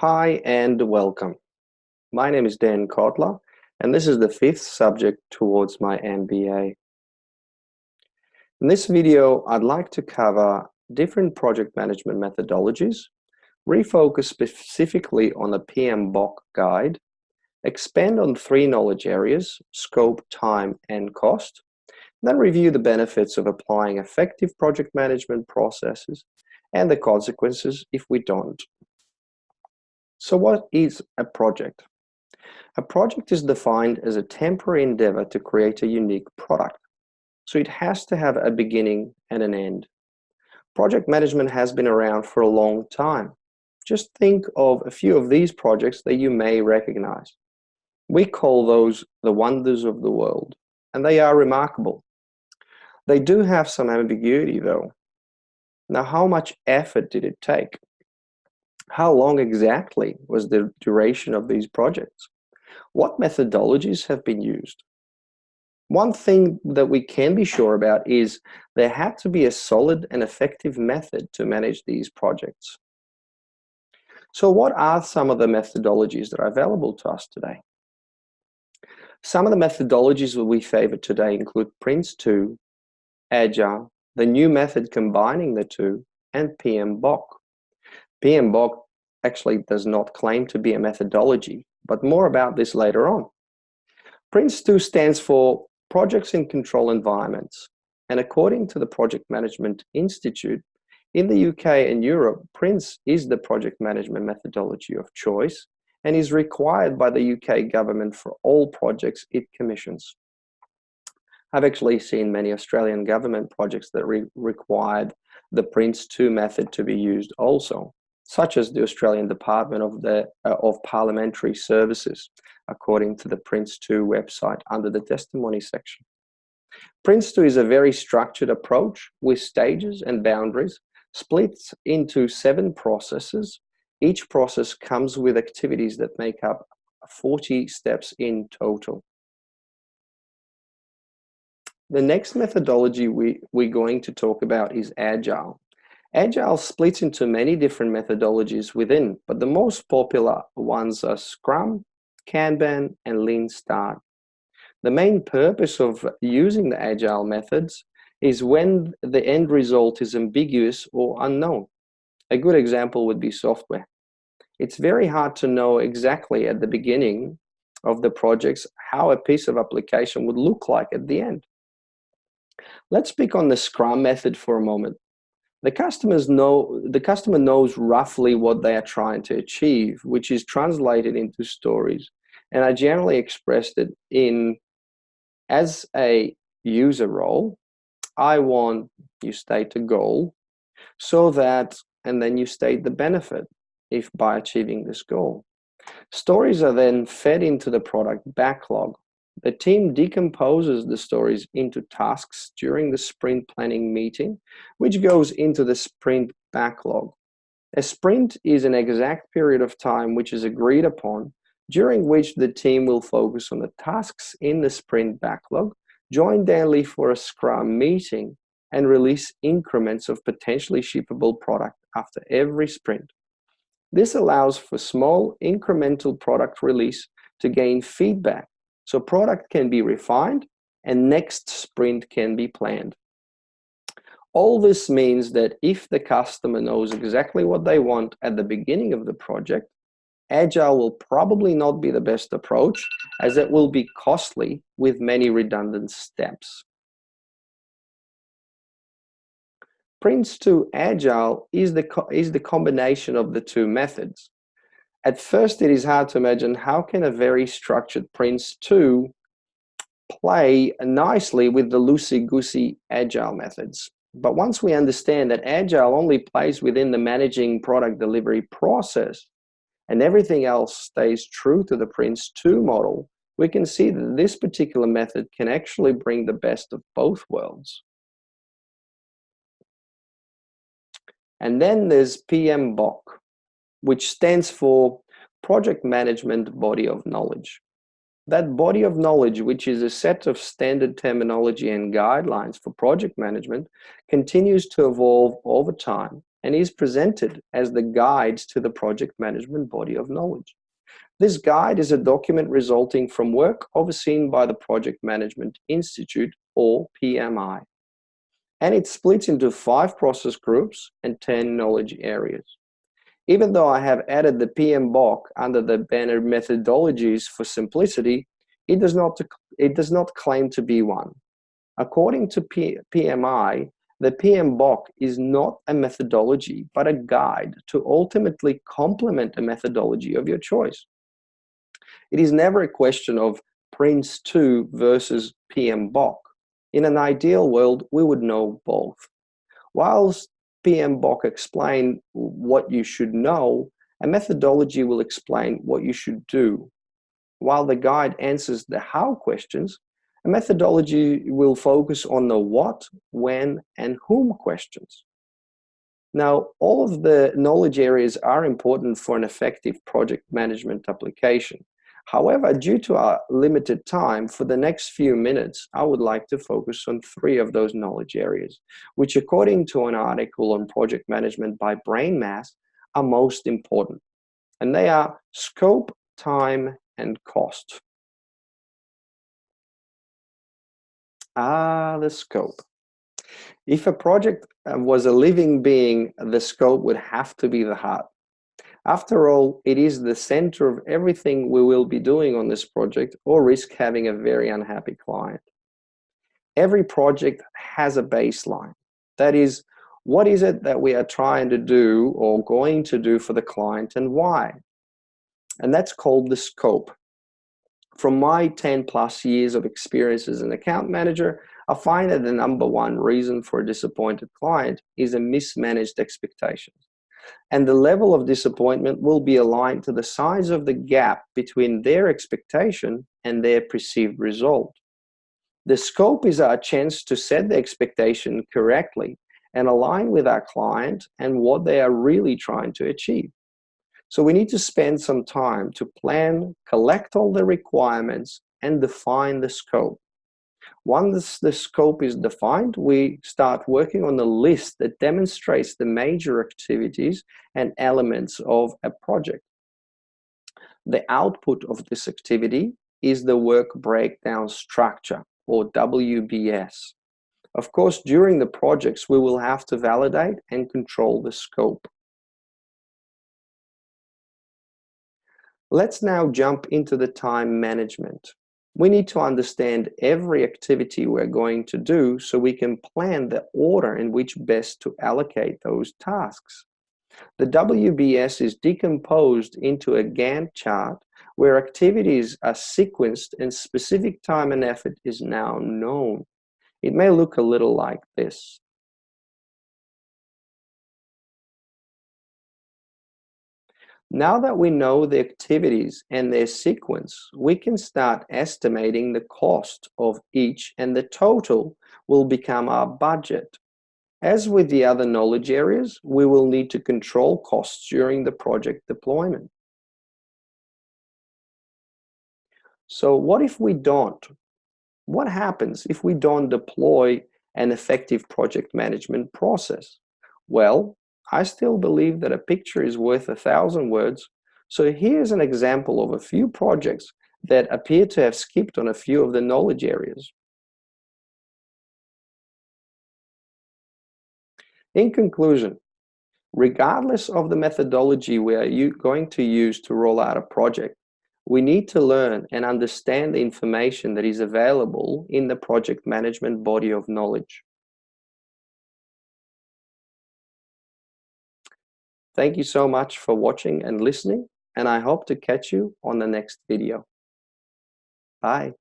Hi and welcome. My name is Dan Kotler, and this is the fifth subject towards my MBA. In this video, I'd like to cover different project management methodologies, refocus specifically on the PMBOK guide, expand on three knowledge areas: scope, time, and cost, then review the benefits of applying effective project management processes and the consequences if we don't. So what is a project? A project is defined as a temporary endeavor to create a unique product. So it has to have a beginning and an end. Project management has been around for a long time. Just think of a few of these projects that you may recognize. We call those the wonders of the world, and they are remarkable. They do have some ambiguity though. Now, how much effort did it take? How long exactly was the duration of these projects? What methodologies have been used? One thing that we can be sure about is there had to be a solid and effective method to manage these projects. So what are some of the methodologies that are available to us today? Some of the methodologies that we favor today include PRINCE2, Agile, the new method combining the two, and PMBOK. PMBOK actually does not claim to be a methodology, but more about this later on. PRINCE2 stands for Projects in Control Environments, and according to the Project Management Institute, in the UK and Europe, PRINCE is the project management methodology of choice and is required by the UK government for all projects it commissions. I've actually seen many Australian government projects that required the PRINCE2 method to be used also, such as the Australian Department of Parliamentary Services, according to the PRINCE2 website under the testimony section. PRINCE2 is a very structured approach with stages and boundaries, split into 7 processes. Each process comes with activities that make up 40 steps in total. The next methodology we're going to talk about is Agile. Agile splits into many different methodologies within, but the most popular ones are Scrum, Kanban, and Lean Start. The main purpose of using the Agile methods is when the end result is ambiguous or unknown. A good example would be software. It's very hard to know exactly at the beginning of the projects how a piece of application would look like at the end. Let's pick on the Scrum method for a moment. The customer knows roughly what they are trying to achieve, which is translated into stories, and I generally expressed it in as a user role. I want you state a goal so that, and then you state the benefit if by achieving this goal. Stories are then fed into the product backlog. The team decomposes the stories into tasks during the sprint planning meeting, which goes into the sprint backlog. A sprint is an exact period of time which is agreed upon, during which the team will focus on the tasks in the sprint backlog, join daily for a Scrum meeting, and release increments of potentially shippable product after every sprint. This allows for small incremental product release to gain feedback, so product can be refined and next sprint can be planned. All this means that if the customer knows exactly what they want at the beginning of the project, Agile will probably not be the best approach, as it will be costly with many redundant steps. PRINCE2 Agile is the combination of the two methods. At first, it is hard to imagine how can a very structured PRINCE2 play nicely with the loosey-goosey Agile methods. But once we understand that Agile only plays within the managing product delivery process and everything else stays true to the PRINCE2 model, we can see that this particular method can actually bring the best of both worlds. And then there's PMBOK, which stands for Project Management Body of Knowledge. That body of knowledge, which is a set of standard terminology and guidelines for project management, continues to evolve over time and is presented as the guides to the project management body of knowledge. This guide is a document resulting from work overseen by the Project Management Institute, or PMI, and it splits into 5 process groups and 10 knowledge areas. Even though I have added the PMBOK under the banner methodologies for simplicity, it does not claim to be one. According to PMI, the PMBOK is not a methodology, but a guide to ultimately complement a methodology of your choice. It is never a question of PRINCE2 versus PMBOK. In an ideal world, we would know both. Whilst PMBOK explains what you should know, a methodology will explain what you should do. While the guide answers the how questions, a methodology will focus on the what, when, and whom questions. Now, all of the knowledge areas are important for an effective project management application. However, due to our limited time, for the next few minutes, I would like to focus on 3 of those knowledge areas, which according to an article on project management by BrainMass, are most important. And they are scope, time, and cost. The scope. If a project was a living being, the scope would have to be the heart. After all, it is the center of everything we will be doing on this project, or risk having a very unhappy client. Every project has a baseline. That is, what is it that we are trying to do or going to do for the client, and why? And that's called the scope. From my 10+ years of experience as an account manager, I find that the #1 reason for a disappointed client is a mismanaged expectations. And the level of disappointment will be aligned to the size of the gap between their expectation and their perceived result. The scope is our chance to set the expectation correctly and align with our client and what they are really trying to achieve. So we need to spend some time to plan, collect all the requirements, and define the scope. Once the scope is defined, we start working on a list that demonstrates the major activities and elements of a project. The output of this activity is the work breakdown structure, or WBS. Of course, during the projects, we will have to validate and control the scope. Let's now jump into the time management. We need to understand every activity we're going to do so we can plan the order in which best to allocate those tasks. The WBS is decomposed into a Gantt chart where activities are sequenced and specific time and effort is now known. It may look a little like this. Now that we know the activities and their sequence, we can start estimating the cost of each, and the total will become our budget. As with the other knowledge areas, we will need to control costs during the project deployment. So what if we don't? What happens if we don't deploy an effective project management process? Well, I still believe that a picture is worth 1,000 words. So here's an example of a few projects that appear to have skipped on a few of the knowledge areas. In conclusion, regardless of the methodology we are going to use to roll out a project, we need to learn and understand the information that is available in the project management body of knowledge. Thank you so much for watching and listening, and I hope to catch you on the next video. Bye.